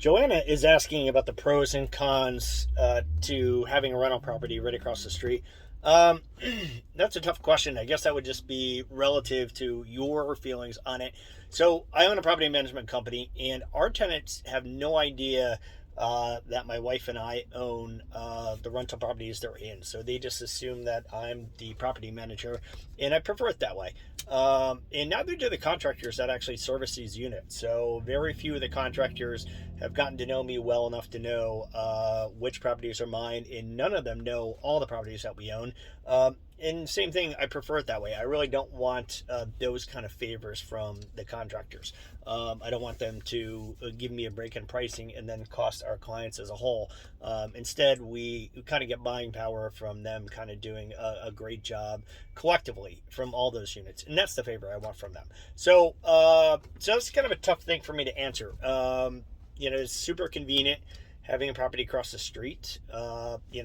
Joanna is asking about the pros and cons to having a rental property right across the street. Um, that's a tough question. I guess that would just be relative to your feelings on it. So, I own a property management company, and our tenants have no idea that my wife and I own the rental properties they're in. So, they just assume that I'm the property manager, and I prefer it that way. And neither do the contractors that actually service these units. So, very few of the contractors have gotten to know me well enough to know which properties are mine, and none of them know all the properties that we own. And same thing, I prefer it that way. I really don't want those kind of favors from the contractors. I don't want them to give me a break in pricing and then cost our clients as a whole. Instead, we kind of get buying power from them kind of doing a great job collectively from all those units. And that's the favor I want from them. So it's kind of a tough thing for me to answer. It's super convenient having a property across the street.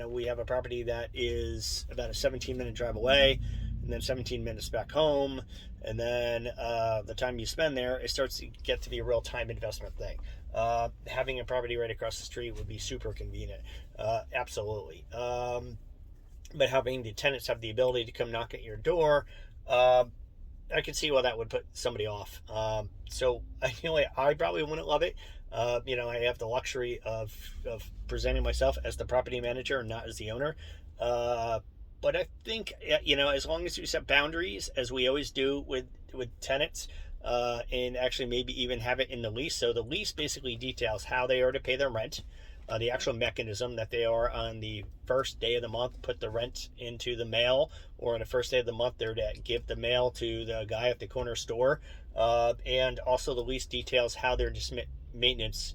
We have a property that is about a 17-minute drive away, and then 17 minutes back home. And then the time you spend there, it starts to get to be a real-time investment thing. Having a property right across the street would be super convenient. Absolutely. But having the tenants have the ability to come knock at your door, I can see why that would put somebody off. So I probably wouldn't love it. I have the luxury of presenting myself as the property manager and not as the owner. But I think, as long as you set boundaries, as we always do with tenants, and actually maybe even have it in the lease. So the lease basically details how they are to pay their rent, the actual mechanism that they are on the first day of the month, put the rent into the mail, or on the first day of the month, they're to give the mail to the guy at the corner store. And also the lease details how they're just maintenance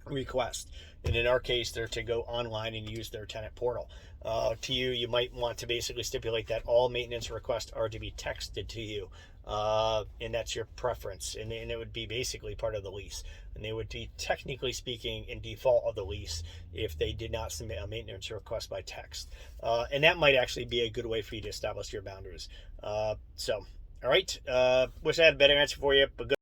request. And in our case, they're to go online and use their tenant portal. You might want to basically stipulate that all maintenance requests are to be texted to you. And that's your preference. And it would be basically part of the lease. And they would be, technically speaking, in default of the lease if they did not submit a maintenance request by text. And that might actually be a good way for you to establish your boundaries. All right. Wish I had a better answer for you, but good.